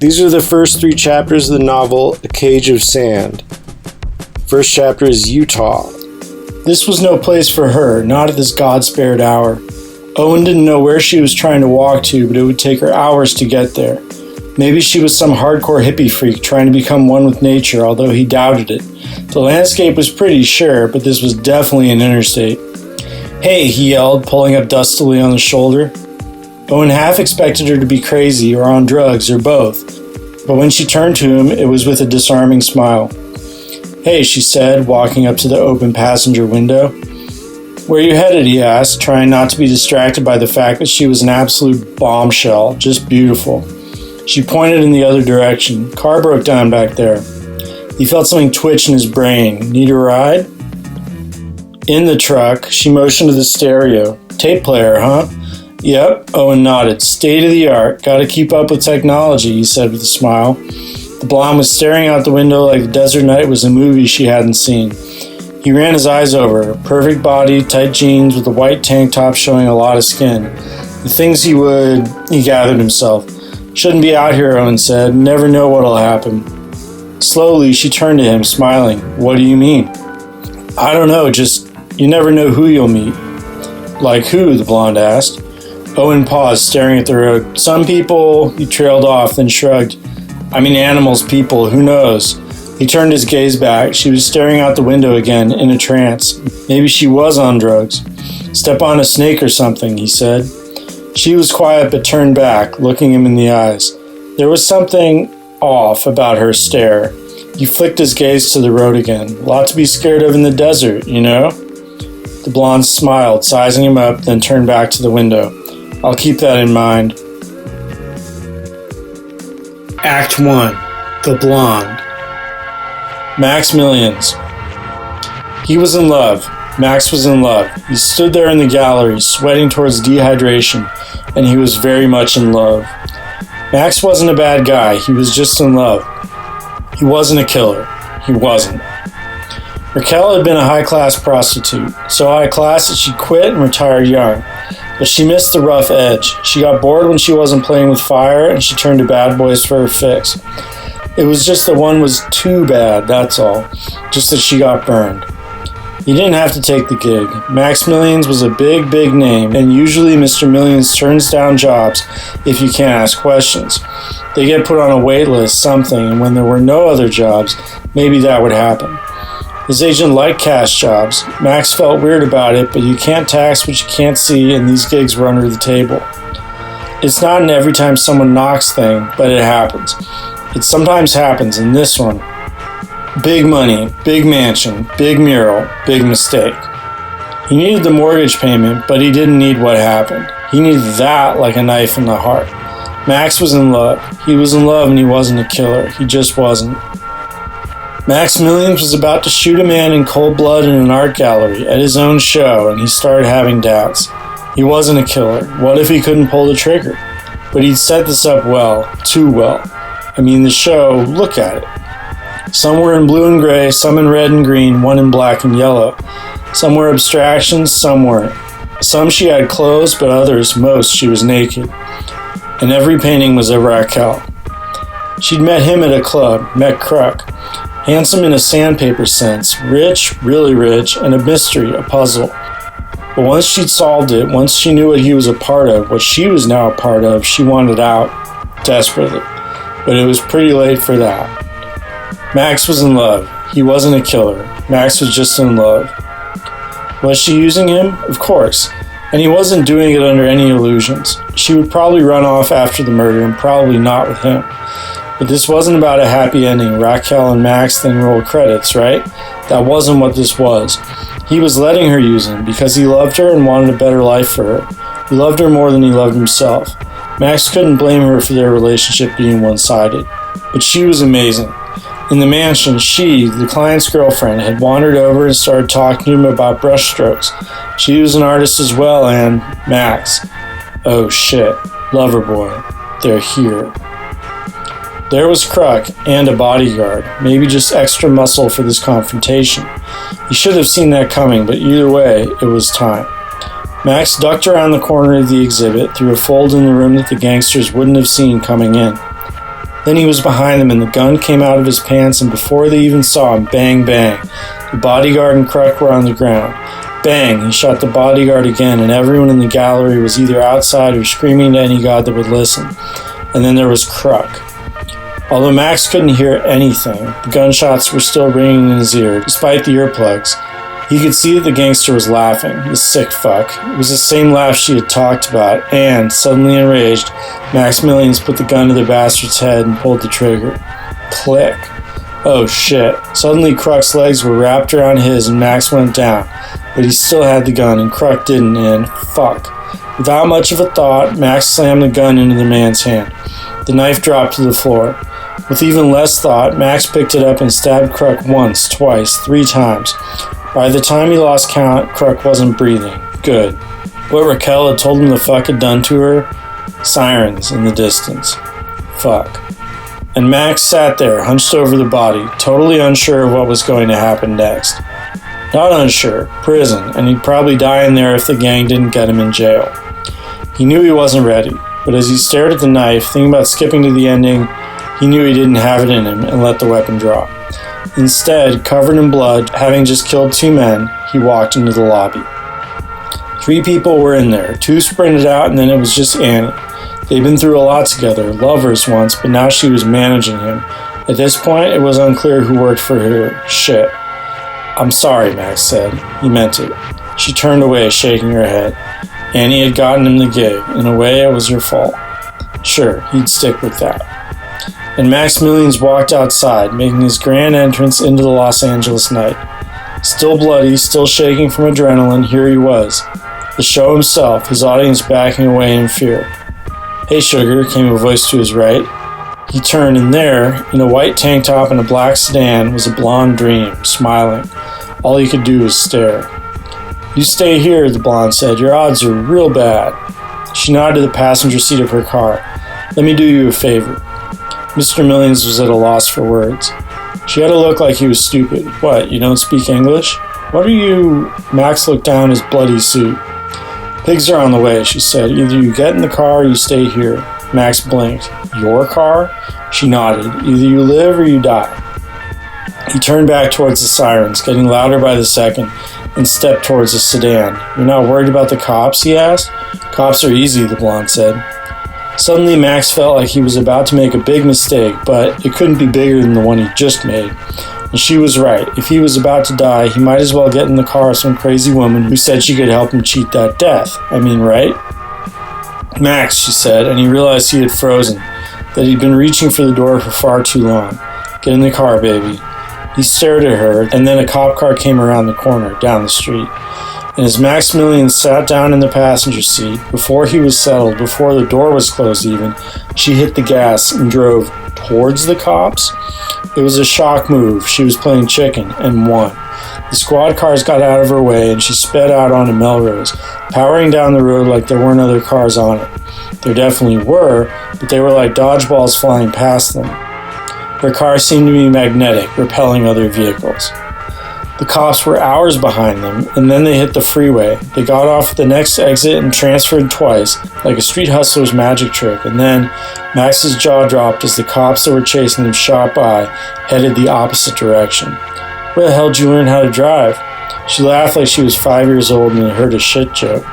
These are the first 3 chapters of the novel A Cage of Sand. First chapter is Utah. This was no place for her, not at this God-spared hour. Owen didn't know where she was trying to walk to, but it would take her hours to get there. Maybe she was some hardcore hippie freak trying to become one with nature, although he doubted it. The landscape was pretty, sure, but this was definitely an interstate. "Hey," he yelled, pulling up dustily on the shoulder. Owen half expected her to be crazy or on drugs or both, but when she turned to him, it was with a disarming smile. "Hey," she said, walking up to the open passenger window. "Where you headed?" he asked, trying not to be distracted by the fact that she was an absolute bombshell, just beautiful. She pointed in the other direction. "Car broke down back there." He felt something twitch in his brain. "Need a ride?" In the truck, she motioned to the stereo. "Tape player, huh?" "Yep," Owen nodded. "State of the art. Gotta keep up with technology," he said with a smile. The blonde was staring out the window like the desert night was a movie she hadn't seen. He ran his eyes over her. Perfect body, tight jeans with a white tank top showing a lot of skin. The things he gathered himself. "Shouldn't be out here," Owen said. "Never know what'll happen." Slowly, she turned to him, smiling. "What do you mean?" "I don't know, just you never know who you'll meet." "Like who?" the blonde asked. Owen paused, staring at the road. "Some people," he trailed off, then shrugged. "I mean animals, people, who knows?" He turned his gaze back. She was staring out the window again, in a trance. Maybe she was on drugs. "Step on a snake or something," he said. She was quiet but turned back, looking him in the eyes. There was something off about her stare. He flicked his gaze to the road again. "Lot to be scared of in the desert, you know?" The blonde smiled, sizing him up, then turned back to the window. "I'll keep that in mind." Act 1. The Blonde. Max Millions. He was in love. Max was in love. He stood there in the gallery, sweating towards dehydration, and he was very much in love. Max wasn't a bad guy. He was just in love. He wasn't a killer. He wasn't. Raquel had been a high-class prostitute, so high-class that she quit and retired young. But she missed the rough edge. She got bored when she wasn't playing with fire, and she turned to bad boys for her fix. It was just that one was too bad, that's all. Just that she got burned. He didn't have to take the gig. Max Millions was a big, big name, and usually Mr. Millions turns down jobs if you can't ask questions. They get put on a wait list, something, and when there were no other jobs, maybe that would happen. His agent liked cash jobs. Max felt weird about it, but you can't tax what you can't see, and these gigs were under the table. It's not an every time someone knocks thing, but it happens. It sometimes happens, and this one. Big money, big mansion, big mural, big mistake. He needed the mortgage payment, but he didn't need what happened. He needed that like a knife in the heart. Max was in love. He was in love and he wasn't a killer. He just wasn't. Max Millions was about to shoot a man in cold blood in an art gallery at his own show, and he started having doubts. He wasn't a killer. What if he couldn't pull the trigger? But he'd set this up well, too well. I mean, the show, look at it. Some were in blue and gray, some in red and green, one in black and yellow. Some were abstractions, some weren't. Some she had clothes, but others, most, she was naked. And every painting was of Raquel. She'd met him at a club, met Kruk. Handsome in a sandpaper sense, rich, really rich, and a mystery, a puzzle. But once she'd solved it, once she knew what he was a part of, what she was now a part of, she wanted out, desperately. But it was pretty late for that. Max was in love. He wasn't a killer. Max was just in love. Was she using him? Of course. And he wasn't doing it under any illusions. She would probably run off after the murder and probably not with him. But this wasn't about a happy ending. Raquel and Max then roll credits, right? That wasn't what this was. He was letting her use him because he loved her and wanted a better life for her. He loved her more than he loved himself. Max couldn't blame her for their relationship being one-sided. But she was amazing. In the mansion, she, the client's girlfriend, had wandered over and started talking to him about brushstrokes. She was an artist as well, and Max. Oh shit. Lover boy. They're here. There was Kruk and a bodyguard, maybe just extra muscle for this confrontation. He should have seen that coming, but either way, it was time. Max ducked around the corner of the exhibit through a fold in the room that the gangsters wouldn't have seen coming in. Then he was behind them and the gun came out of his pants, and before they even saw him, bang, bang. The bodyguard and Kruk were on the ground. Bang, he shot the bodyguard again, and everyone in the gallery was either outside or screaming to any god that would listen. And then there was Kruk. Although Max couldn't hear anything, the gunshots were still ringing in his ear, despite the earplugs. He could see that the gangster was laughing, the sick fuck. It was the same laugh she had talked about, and, suddenly enraged, Maximilians put the gun to the bastard's head and pulled the trigger. Click. Oh shit. Suddenly Kruk's legs were wrapped around his and Max went down, but he still had the gun and Kruk didn't, and fuck. Without much of a thought, Max slammed the gun into the man's hand. The knife dropped to the floor. With even less thought, Max picked it up and stabbed Kruk once, twice, 3 times. By the time he lost count, Kruk wasn't breathing. Good. What Raquel had told him the fuck had done to her? Sirens in the distance. Fuck. And Max sat there, hunched over the body, totally unsure of what was going to happen next. Not unsure, prison, and he'd probably die in there if the gang didn't get him in jail. He knew he wasn't ready, but as he stared at the knife, thinking about skipping to the ending, he knew he didn't have it in him and let the weapon drop. Instead, covered in blood, having just killed 2 men, he walked into the lobby. 3 people were in there. 2 sprinted out, and then it was just Annie. They'd been through a lot together, lovers once, but now she was managing him. At this point, it was unclear who worked for her. Shit. I'm sorry, Max said. He meant it. She turned away, shaking her head. Annie had gotten him the gig. In a way, it was her fault. Sure, he'd stick with that. And Maximilians walked outside, making his grand entrance into the Los Angeles night. Still bloody, still shaking from adrenaline, here he was. The show himself, his audience backing away in fear. Hey, sugar, came a voice to his right. He turned, and there, in a white tank top and a black sedan, was a blonde dream, smiling. All he could do was stare. You stay here, the blonde said. Your odds are real bad. She nodded to the passenger seat of her car. Let me do you a favor. Mr. Millions was at a loss for words. She had a look like he was stupid. What, you don't speak English? What are you... Max looked down his bloody suit. Pigs are on the way, she said. Either you get in the car or you stay here. Max blinked. Your car? She nodded. Either you live or you die. He turned back towards the sirens, getting louder by the second, and stepped towards the sedan. You're not worried about the cops? He asked. Cops are easy, the blonde said. Suddenly, Max felt like he was about to make a big mistake, but it couldn't be bigger than the one he just made. And she was right. If he was about to die, he might as well get in the car with some crazy woman who said she could help him cheat that death. I mean, right? Max, she said, and he realized he had frozen, that he'd been reaching for the door for far too long. Get in the car, baby. He stared at her, and then a cop car came around the corner, down the street. And as Maximilian sat down in the passenger seat, before he was settled, before the door was closed even, she hit the gas and drove towards the cops. It was a shock move. She was playing chicken, and won. The squad cars got out of her way, and she sped out onto Melrose, powering down the road like there weren't other cars on it. There definitely were, but they were like dodgeballs flying past them. Her car seemed to be magnetic, repelling other vehicles. The cops were hours behind them, and then they hit the freeway. They got off at the next exit and transferred twice, like a street hustler's magic trick, and then Max's jaw dropped as the cops that were chasing them shot by, headed the opposite direction. Where the hell did you learn how to drive? She laughed like she was 5 years old and had heard a shit joke.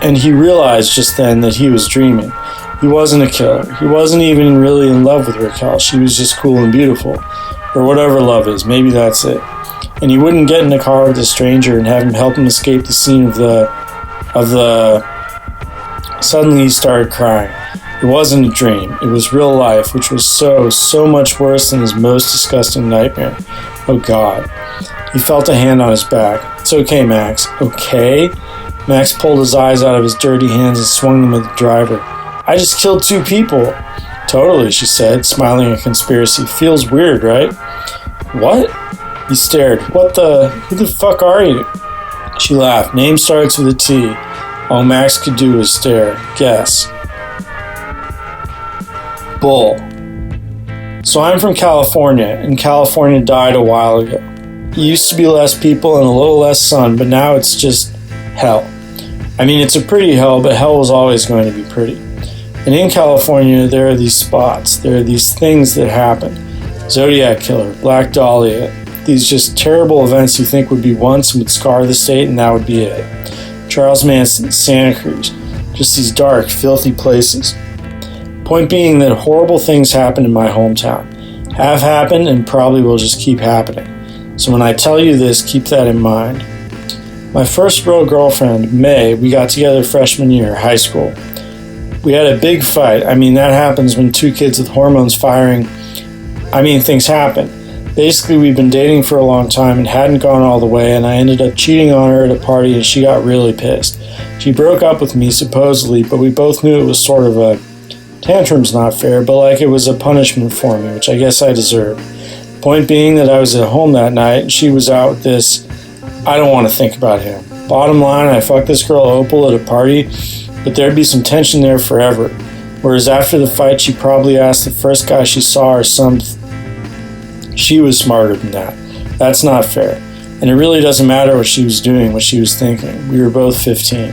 And he realized just then that he was dreaming. He wasn't a killer. He wasn't even really in love with Raquel. She was just cool and beautiful. Or whatever love is, maybe that's it. And he wouldn't get in a car with a stranger and have him help him escape the scene of the... Suddenly he started crying. It wasn't a dream. It was real life, which was so much worse than his most disgusting nightmare. Oh God. He felt a hand on his back. It's okay, Max. Okay? Max pulled his eyes out of his dirty hands and swung them at the driver. I just killed 2 people. Totally, she said, smiling at conspiracy. Feels weird, right? What? He stared. Who the fuck are you? She laughed. Name starts with a T. All Max could do was stare. Guess. Bull. So I'm from California, and California died a while ago. It used to be less people and a little less sun, but now it's just hell. I mean, it's a pretty hell, but hell was always going to be pretty. And in California, there are these spots. There are these things that happen. Zodiac Killer, Black Dahlia. These just terrible events you think would be once and would scar the state, and that would be it. Charles Manson, Santa Cruz. Just these dark, filthy places. Point being that horrible things happen in my hometown. Have happened and probably will just keep happening. So when I tell you this, keep that in mind. My first real girlfriend, May, we got together freshman year, high school. We had a big fight. I mean, that happens when two kids with hormones firing. I mean, things happen. Basically, we'd been dating for a long time and hadn't gone all the way, and I ended up cheating on her at a party, and she got really pissed. She broke up with me, supposedly, but we both knew it was sort of a tantrum's not fair, but like it was a punishment for me, which I guess I deserved. Point being that I was at home that night, and she was out with this. I don't want to think about him. Bottom line, I fucked this girl Opal at a party, but there'd be some tension there forever. Whereas after the fight, she probably asked the first guy she saw or something. She was smarter than that. That's not fair. And it really doesn't matter what she was doing, what she was thinking. We were both 15.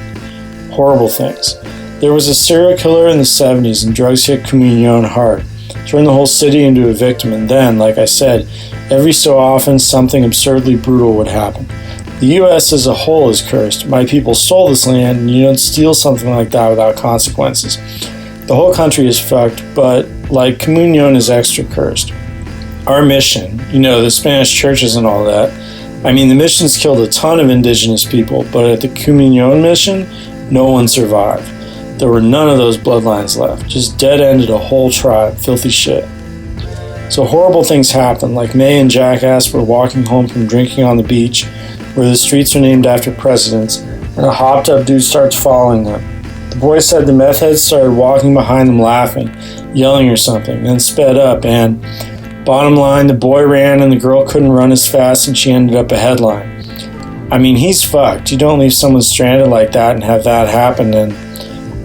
Horrible things. There was a serial killer in the 70s and drugs hit Communion hard. Turned the whole city into a victim, and then, like I said, every so often something absurdly brutal would happen. The U.S. as a whole is cursed. My people stole this land, and you don't steal something like that without consequences. The whole country is fucked, but, like, Communion is extra cursed. Our mission, the Spanish churches and all that, I mean, the mission's killed a ton of indigenous people, but at the Communion mission, no one survived. There were none of those bloodlines left. Just dead-ended a whole tribe. Filthy shit. So horrible things happened, like May and Jackass were walking home from drinking on the beach, where the streets are named after presidents, and a hopped-up dude starts following them. The boy said the meth heads started walking behind them laughing, yelling or something, then sped up, and bottom line, the boy ran and the girl couldn't run as fast and she ended up a headline. I mean, he's fucked. You don't leave someone stranded like that and have that happen, and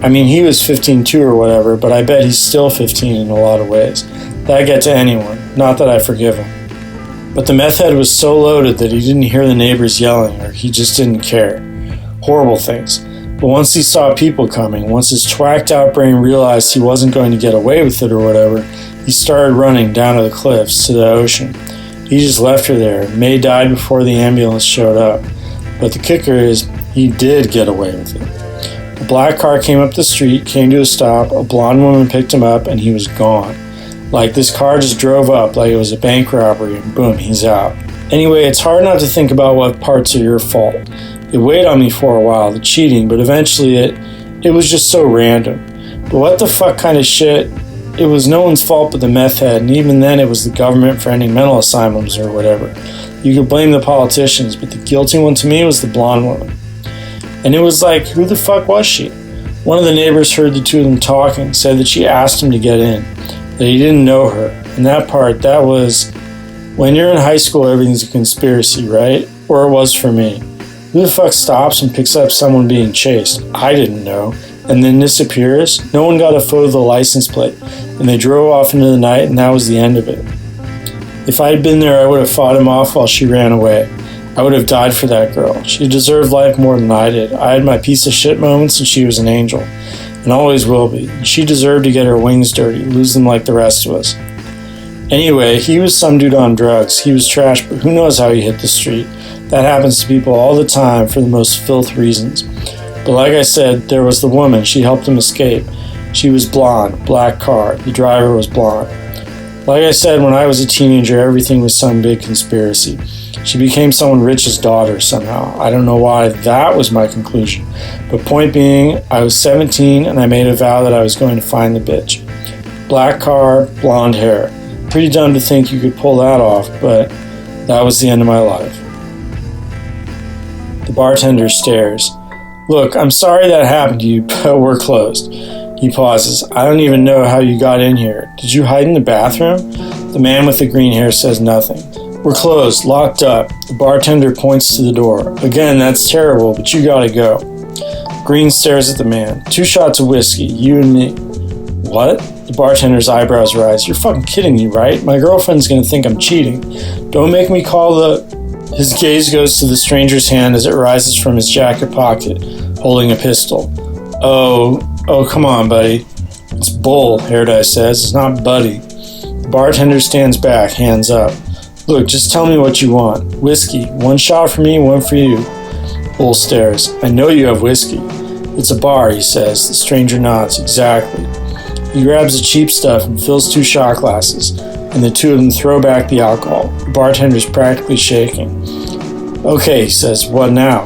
I mean, he was 15 too or whatever, but I bet he's still 15 in a lot of ways. That'd get to anyone. Not that I forgive him. But the meth head was so loaded that he didn't hear the neighbors yelling, or he just didn't care. Horrible things. But once he saw people coming, once his twacked out brain realized he wasn't going to get away with it or whatever, he started running down to the cliffs, to the ocean. He just left her there. May died before the ambulance showed up. But the kicker is, he did get away with it. A black car came up the street, came to a stop, a blonde woman picked him up, and he was gone. Like this car just drove up like it was a bank robbery, and boom, he's out. Anyway, it's hard not to think about what parts are your fault. It weighed on me for a while, the cheating, but eventually it was just so random. But what the fuck kind of shit? It was no one's fault but the meth head, and even then it was the government for ending mental asylums or whatever. You could blame the politicians, but the guilty one to me was the blonde woman. And it was like, who the fuck was she? One of the neighbors heard the two of them talking, said that she asked him to get in, that he didn't know her. And that part, that was, when you're in high school, everything's a conspiracy, right? Or it was for me. Who the fuck stops and picks up someone being chased? I didn't know. And then disappears? No one got a photo of the license plate. And they drove off into the night, and that was the end of it. If I had been there, I would have fought him off while she ran away. I would have died for that girl. She deserved life more than I did. I had my piece of shit moments, and she was an angel. And always will be. And she deserved to get her wings dirty, lose them like the rest of us. Anyway, he was some dude on drugs. He was trash, but who knows how he hit the street. That happens to people all the time for the most filth reasons. But like I said, there was the woman. She helped him escape. She was blonde, black car. The driver was blonde. Like I said, when I was a teenager, everything was some big conspiracy. She became someone rich's daughter somehow. I don't know why that was my conclusion. But point being, I was 17 and I made a vow that I was going to find the bitch. Black car, blonde hair. Pretty dumb to think you could pull that off, but that was the end of my life. The bartender stares. Look, I'm sorry that happened to you, but we're closed. He pauses. I don't even know how you got in here. Did you hide in the bathroom? The man with the green hair says nothing. We're closed, locked up. The bartender points to the door. Again, that's terrible, but you gotta go. Green stares at the man. 2 shots of whiskey, you and me. What? The bartender's eyebrows rise. You're fucking kidding me, right? My girlfriend's gonna think I'm cheating. Don't make me call the... His gaze goes to the stranger's hand as it rises from his jacket pocket, holding a pistol. Oh, come on, buddy. It's Bull, Hairdice says. It's not Buddy. The bartender stands back, hands up. Look, just tell me what you want. Whiskey. 1 shot for me, 1 for you. Bull stares. I know you have whiskey. It's a bar, he says. The stranger nods. Exactly. He grabs the cheap stuff and fills 2 shot glasses, and the two of them throw back the alcohol. The bartender's practically shaking. Okay, he says. What now?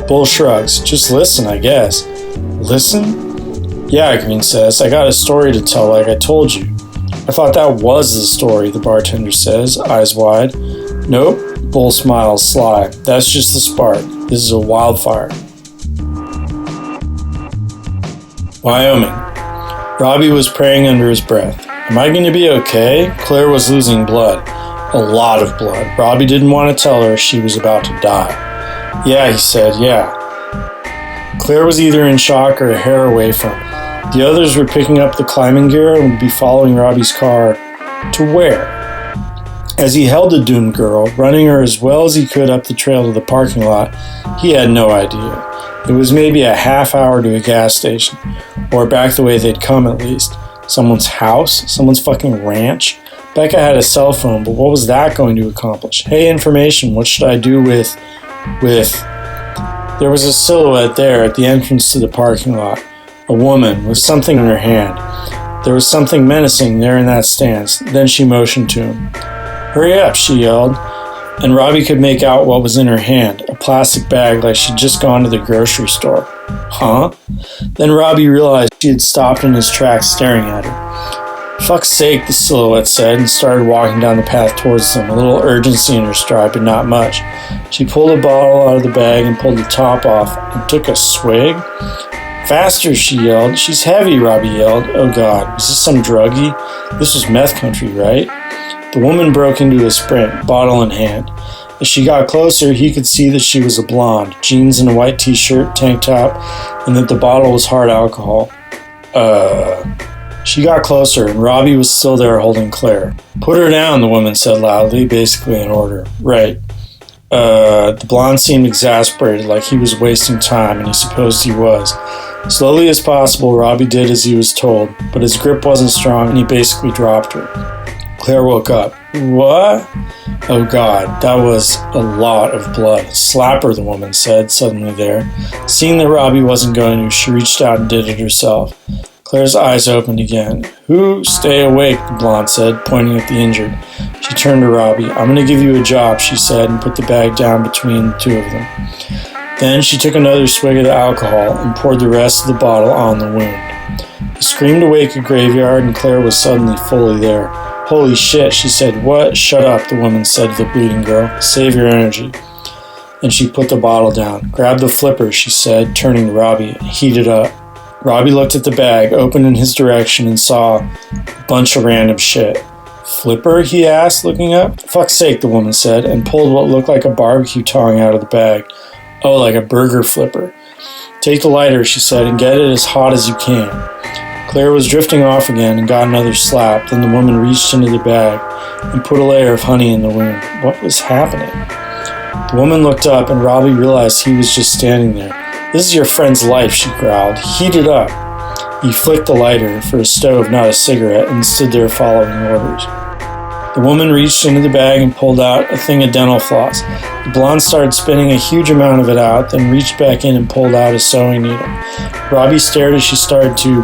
Bull shrugs. Just listen, I guess. Listen? Yeah, Green says. I got a story to tell like I told you. I thought that was the story, the bartender says, eyes wide. Nope. Bull smiles, sly. That's just the spark. This is a wildfire. Wyoming. Robbie was praying under his breath. Am I going to be okay? Claire was losing blood. A lot of blood. Robbie didn't want to tell her she was about to die. Yeah, he said, yeah. Claire was either in shock or a hair away from it. The others were picking up the climbing gear and would be following Robbie's car. To where? As he held the doomed girl, running her as well as he could up the trail to the parking lot, he had no idea. It was maybe a half hour to a gas station, or back the way they'd come at least. Someone's house? Someone's fucking ranch? Becca had a cell phone, but what was that going to accomplish? Hey, information, what should I do with... There was a silhouette there at the entrance to the parking lot. A woman with something in her hand. There was something menacing there in that stance. Then she motioned to him. Hurry up, she yelled. And Robbie could make out what was in her hand, a plastic bag like she'd just gone to the grocery store. Huh? Then Robbie realized she had stopped in his tracks staring at her. Fuck's sake, the silhouette said, and started walking down the path towards them, a little urgency in her stride, but not much. She pulled a bottle out of the bag and pulled the top off and took a swig. Faster, she yelled. She's heavy, Robbie yelled. Oh God, was this some druggie? This was meth country, right? The woman broke into a sprint, bottle in hand. As she got closer, he could see that she was a blonde, jeans and a white t-shirt, tank top, and that the bottle was hard alcohol. She got closer, and Robbie was still there holding Claire. Put her down, the woman said loudly, basically in order. Right. The blonde seemed exasperated, like he was wasting time, and he supposed he was. Slowly as possible, Robbie did as he was told, but his grip wasn't strong, and he basically dropped her. Claire woke up. What? Oh God, that was a lot of blood. Slap her, the woman said, suddenly there. Seeing that Robbie wasn't going to, she reached out and did it herself. Claire's eyes opened again. Who? Stay awake, the blonde said, pointing at the injured. She turned to Robbie. I'm going to give you a job, she said, and put the bag down between the two of them. Then she took another swig of the alcohol and poured the rest of the bottle on the wound. He screamed awake a graveyard, and Claire was suddenly fully there. Holy shit, she said. What? Shut up, the woman said to the bleeding girl. Save your energy. And she put the bottle down. Grab the flipper, she said, turning to Robbie, and heat it up. Robbie looked at the bag, opened in his direction, and saw a bunch of random shit. Flipper? He asked, looking up. Fuck's sake, the woman said, and pulled what looked like a barbecue tongue out of the bag. Oh, like a burger flipper. Take the lighter, she said, and get it as hot as you can. Claire was drifting off again and got another slap. Then the woman reached into the bag and put a layer of honey in the wound. What was happening? The woman looked up, and Robbie realized he was just standing there. This is your friend's life, she growled. Heat it up. He flicked the lighter for a stove, not a cigarette, and stood there following orders. The woman reached into the bag and pulled out a thing of dental floss. The blonde started spinning a huge amount of it out, then reached back in and pulled out a sewing needle. Robbie stared as she started to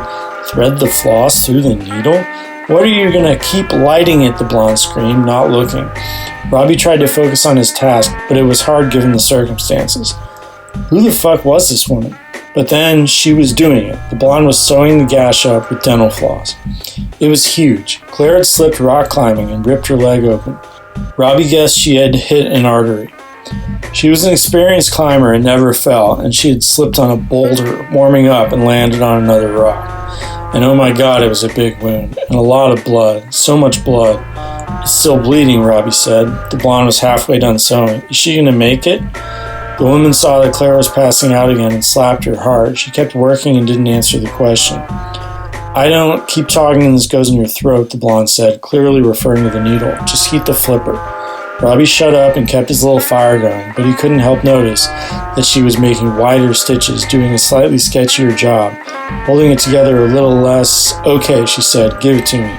thread the floss through the needle. What are you gonna keep lighting it? The blonde screamed, not looking. Robbie tried to focus on his task, but it was hard given the circumstances. Who the fuck was this woman? But then she was doing it. The blonde was sewing the gash up with dental floss. It was huge. Claire had slipped rock climbing and ripped her leg open. Robbie guessed she had hit an artery. She was an experienced climber and never fell, and she had slipped on a boulder, warming up, and landed on another rock. And oh my God, it was a big wound, and a lot of blood. So much blood. It's still bleeding, Robbie said. The blonde was halfway done sewing. Is she gonna make it? The woman saw that Claire was passing out again and slapped her hard. She kept working and didn't answer the question. I don't keep talking and this goes in your throat, the blonde said, clearly referring to the needle. Just heat the flipper. Robbie shut up and kept his little fire going, but he couldn't help notice that she was making wider stitches, doing a slightly sketchier job, holding it together a little less. "Okay," she said, "give it to me."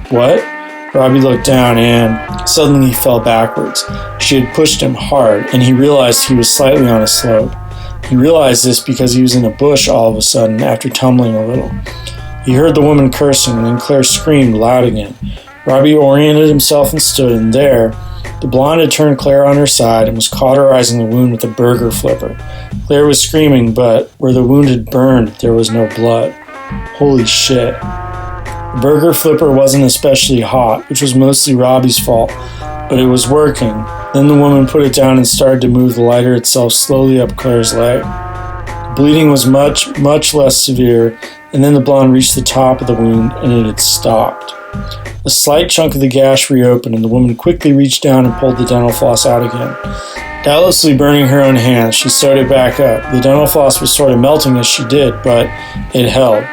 "What?" Robbie looked down and suddenly he fell backwards. She had pushed him hard, and he realized he was slightly on a slope. He realized this because he was in a bush all of a sudden after tumbling a little. He heard the woman cursing, and then Claire screamed loud again. Robbie oriented himself and stood, and there, the blonde had turned Claire on her side and was cauterizing the wound with a burger flipper. Claire was screaming, but where the wound had burned, there was no blood. Holy shit. The burger flipper wasn't especially hot, which was mostly Robbie's fault, but it was working. Then the woman put it down and started to move the lighter itself slowly up Claire's leg. The bleeding was much, much less severe, and then the blonde reached the top of the wound and it had stopped. A slight chunk of the gash reopened, and the woman quickly reached down and pulled the dental floss out again. Doubtlessly burning her own hands, she sewed it back up. The dental floss was sort of melting as she did, but it held.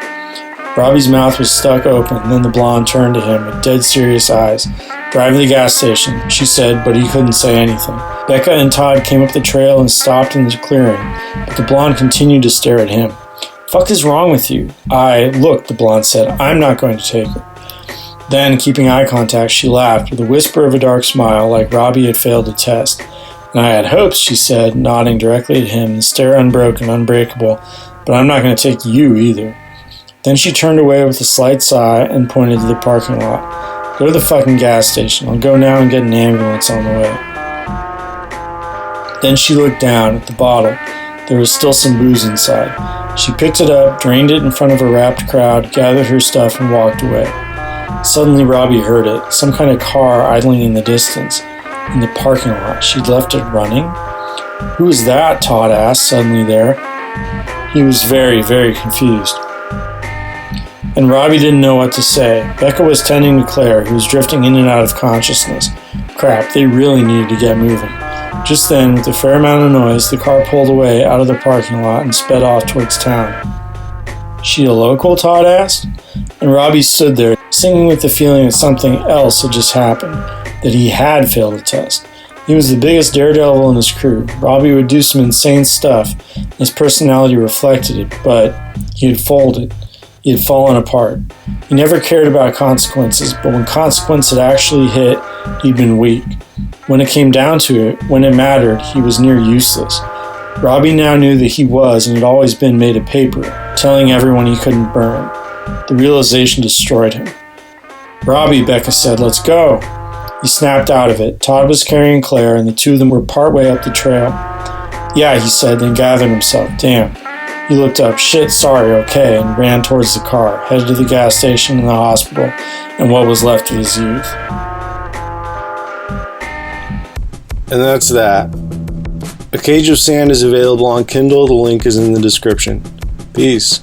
Robbie's mouth was stuck open, and then the blonde turned to him with dead serious eyes. "Drive to the gas station," she said, but he couldn't say anything. Becca and Todd came up the trail and stopped in the clearing, but the blonde continued to stare at him. "Fuck is wrong with you?" Look," the blonde said, "I'm not going to take her." Then, keeping eye contact, she laughed with a whisper of a dark smile, like Robbie had failed a test. "And I had hopes," she said, nodding directly at him, the stare unbroken, unbreakable, "but I'm not going to take you either." Then she turned away with a slight sigh and pointed to the parking lot. "Go to the fucking gas station. I'll go now and get an ambulance on the way." Then she looked down at the bottle. There was still some booze inside. She picked it up, drained it in front of a rapt crowd, gathered her stuff, and walked away. Suddenly Robbie heard it, some kind of car idling in the distance. In the parking lot. She'd left it running? "Who was that?" Todd asked, suddenly there. He was very, very confused. And Robbie didn't know what to say. Becca was tending to Claire, who was drifting in and out of consciousness. Crap, they really needed to get moving. Just then, with a fair amount of noise, the car pulled away out of the parking lot and sped off towards town. "She a local?" Todd asked. And Robbie stood there, singing with the feeling that something else had just happened, that he had failed a test. He was the biggest daredevil in his crew. Robbie would do some insane stuff, and his personality reflected it, but he had folded. He had fallen apart. He never cared about consequences, but when consequence had actually hit, he'd been weak. When it came down to it, when it mattered, he was near useless. Robbie now knew that he was and had always been made of paper, telling everyone he couldn't burn. The realization destroyed him. "Robbie," Becca said, "let's go." He snapped out of it. Todd was carrying Claire, and the two of them were partway up the trail. "Yeah," he said, then gathered himself. "Damn." He looked up. "Shit, sorry, okay," and ran towards the car, headed to the gas station and the hospital, and what was left of his youth. And that's that. A Cage of Sand is available on Kindle. The link is in the description. Peace.